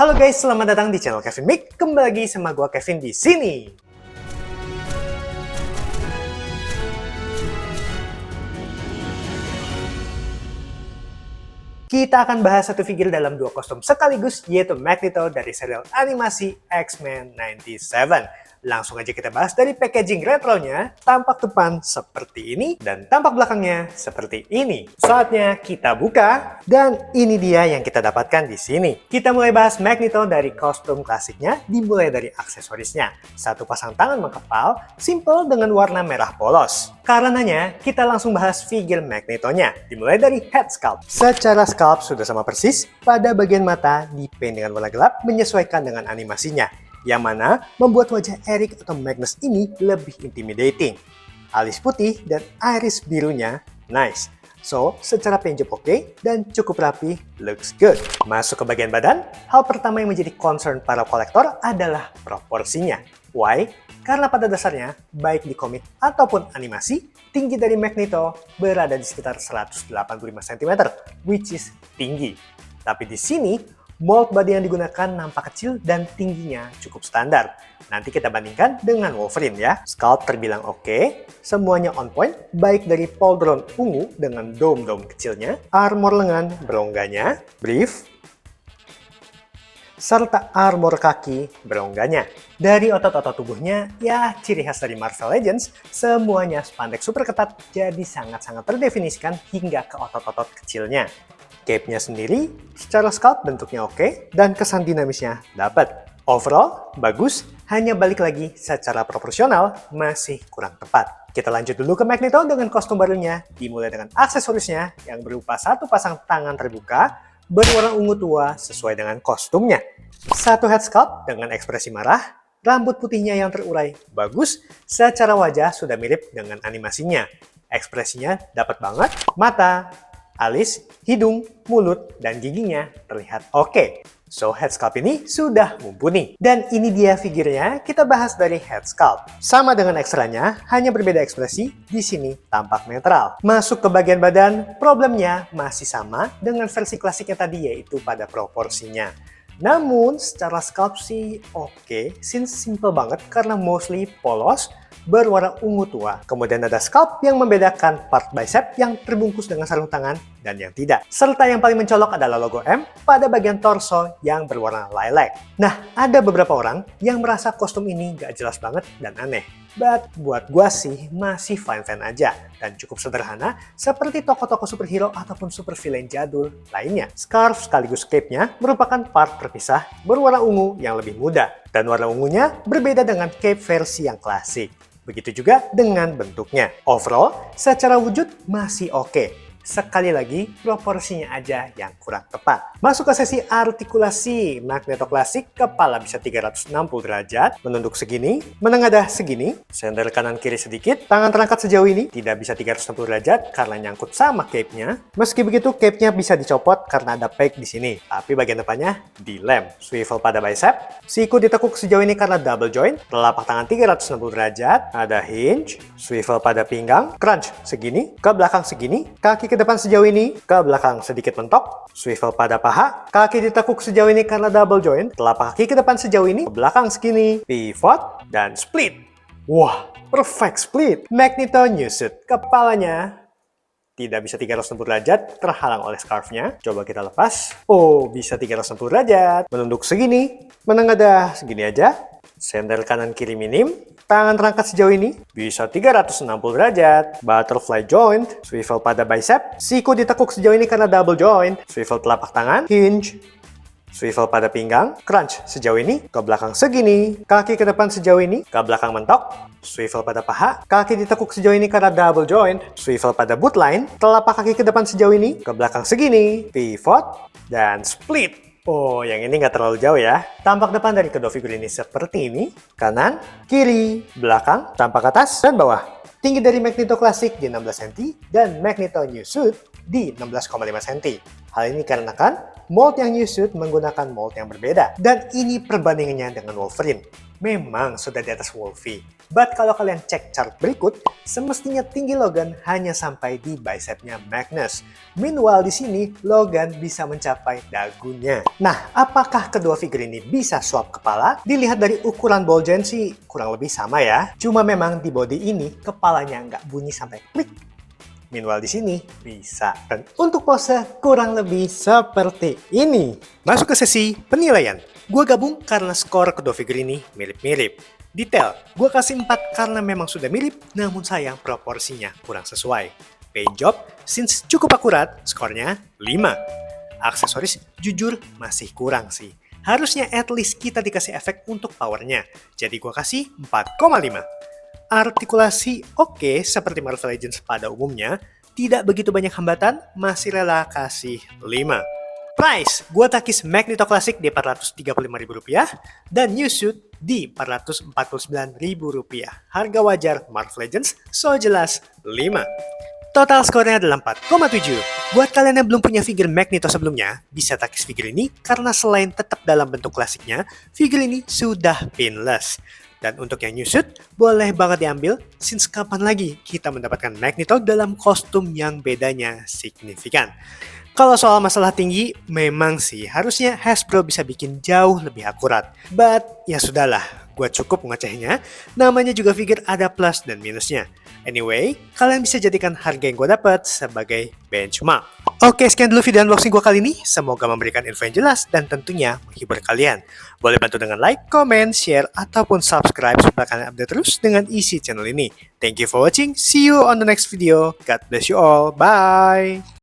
Halo guys, selamat datang di channel Kevin Mic. Kembali lagi sama gua Kevin di sini. Kita akan bahas satu figure dalam dua kostum sekaligus, yaitu Magneto dari serial animasi X-Men 97. Langsung aja kita bahas dari packaging retronya. Tampak depan seperti ini dan tampak belakangnya seperti ini. Saatnya kita buka dan ini dia yang kita dapatkan di sini. Kita mulai bahas Magneto dari kostum klasiknya, dimulai dari aksesorisnya. Satu pasang tangan mengepal, simple dengan warna merah polos. Karenanya, kita langsung bahas figure Magneto-nya, dimulai dari head sculpt. Secara sculpt sudah sama persis, pada bagian mata dipaint dengan warna gelap menyesuaikan dengan animasinya, yang mana membuat wajah Eric atau Magnus ini lebih intimidating. Alis putih dan iris birunya nice. So, secara paint job oke dan cukup rapi, looks good. Masuk ke bagian badan, hal pertama yang menjadi concern para kolektor adalah proporsinya. Why? Karena pada dasarnya, baik di komik ataupun animasi, tinggi dari Magneto berada di sekitar 185 cm, which is tinggi. Tapi di sini, mold body yang digunakan nampak kecil dan tingginya cukup standar. Nanti kita bandingkan dengan Wolverine ya. Sculpt terbilang oke, semuanya on point, baik dari pauldron ungu dengan dome-dome kecilnya, armor lengan berongganya, brief, serta armor kaki berongganya. Dari otot-otot tubuhnya, ya ciri khas dari Marvel Legends, semuanya spandex super ketat jadi sangat-sangat terdefinisikan hingga ke otot-otot kecilnya. Cape-nya sendiri, secara sculpt bentuknya oke, dan kesan dinamisnya dapat. Overall, bagus, hanya balik lagi secara proporsional masih kurang tepat. Kita lanjut dulu ke Magneto dengan kostum barunya, dimulai dengan aksesorisnya yang berupa satu pasang tangan terbuka, berwarna ungu tua sesuai dengan kostumnya. Satu head sculpt dengan ekspresi marah, rambut putihnya yang terurai bagus, secara wajah sudah mirip dengan animasinya. Ekspresinya dapat banget, mata, alis, hidung, mulut, dan giginya terlihat oke. So, head sculpt ini sudah mumpuni. Dan ini dia figurnya, kita bahas dari head sculpt. Sama dengan ekstranya, hanya berbeda ekspresi, di sini tampak netral. Masuk ke bagian badan, problemnya masih sama dengan versi klasiknya tadi, yaitu pada proporsinya. Namun, secara sculpt sih oke, since simple banget karena mostly polos, berwarna ungu tua. Kemudian ada sculpt yang membedakan part bicep yang terbungkus dengan sarung tangan dan yang tidak. Serta yang paling mencolok adalah logo M pada bagian torso yang berwarna lilac. Nah, ada beberapa orang yang merasa kostum ini gak jelas banget dan aneh. But buat gua sih masih fine-fine aja dan cukup sederhana seperti tokoh-tokoh superhero ataupun super villain jadul lainnya. Scarf sekaligus cape-nya merupakan part terpisah berwarna ungu yang lebih muda dan warna ungunya berbeda dengan cape versi yang klasik. Begitu juga dengan bentuknya. Overall, secara wujud masih oke. Sekali lagi, proporsinya aja yang kurang tepat. Masuk ke sesi artikulasi. Magneto klasik, kepala bisa 360 derajat, menunduk segini, menengadah segini, sender kanan kiri sedikit, tangan terangkat sejauh ini, tidak bisa 360 derajat karena nyangkut sama cape-nya. Meski begitu, cape-nya bisa dicopot karena ada peg di sini, tapi bagian depannya dilem. Swivel pada bicep, siku ditekuk sejauh ini karena double joint, telapak tangan 360 derajat, ada hinge, swivel pada pinggang, crunch segini, ke belakang segini, kaki ke depan sejauh ini, ke belakang sedikit mentok, swivel pada paha, kaki ditekuk sejauh ini karena double joint, telapak kaki ke depan sejauh ini, ke belakang segini, pivot, dan split. Wah, perfect split. Magneto new suit, kepalanya tidak bisa 360 derajat, terhalang oleh scarf-nya. Coba kita lepas. Oh, bisa 360 derajat. Menunduk segini, menengadah segini aja. Sender kanan kiri minim, tangan terangkat sejauh ini, bisa 360 derajat. Butterfly joint, swivel pada bicep, siku ditekuk sejauh ini karena double joint, swivel telapak tangan, hinge, swivel pada pinggang, crunch sejauh ini, ke belakang segini, kaki ke depan sejauh ini, ke belakang mentok, swivel pada paha, kaki ditekuk sejauh ini karena double joint, swivel pada boot line, telapak kaki ke depan sejauh ini, ke belakang segini, pivot, dan split. Oh, yang ini nggak terlalu jauh ya. Tampak depan dari kedua figur ini seperti ini. Kanan, kiri, belakang, tampak atas, dan bawah. Tinggi dari Magneto klasik di 16 cm dan Magneto New Suit di 16,5 cm. Hal ini dikarenakan mold yang new suit menggunakan mold yang berbeda. Dan ini perbandingannya dengan Wolverine. Memang sudah di atas Wolfie. But kalau kalian cek chart berikut, semestinya tinggi Logan hanya sampai di bicepnya Magnus. Meanwhile di sini, Logan bisa mencapai dagunya. Nah, apakah kedua figur ini bisa swap kepala? Dilihat dari ukuran ball joint sih kurang lebih sama ya. Cuma memang di body ini, kepalanya nggak bunyi sampai klik. Meanwhile di sini bisa. Dan untuk pose kurang lebih seperti ini. Masuk ke sesi penilaian. Gue gabung karena skor kedua figur ini mirip-mirip. Detail, gue kasih 4 karena memang sudah mirip, namun sayang proporsinya kurang sesuai. Paint job, since cukup akurat, skornya 5. Aksesoris, jujur masih kurang sih. Harusnya at least kita dikasih efek untuk powernya. Jadi gue kasih 4,5. Artikulasi oke, seperti Marvel Legends pada umumnya. Tidak begitu banyak hambatan, masih rela kasih 5. Price, gue takis Magneto Classic di Rp435.000 dan New Suit di Rp449.000. Harga wajar Marvel Legends, so jelas 5. Total skornya adalah 4,7. Buat kalian yang belum punya figur Magneto sebelumnya, bisa takis figur ini karena selain tetap dalam bentuk klasiknya, figur ini sudah pinless. Dan untuk yang new suit, boleh banget diambil, since kapan lagi kita mendapatkan Magneto dalam kostum yang bedanya signifikan. Kalau soal masalah tinggi, memang sih harusnya Hasbro bisa bikin jauh lebih akurat. But ya sudahlah, gue cukup ngecehnya, namanya juga figur ada plus dan minusnya. Anyway, kalian bisa jadikan harga yang gue dapat sebagai benchmark. Oke, sekian dulu video unboxing gue kali ini. Semoga memberikan info yang jelas dan tentunya menghibur kalian. Boleh bantu dengan like, comment, share, ataupun subscribe supaya kalian update terus dengan isi channel ini. Thank you for watching. See you on the next video. God bless you all. Bye!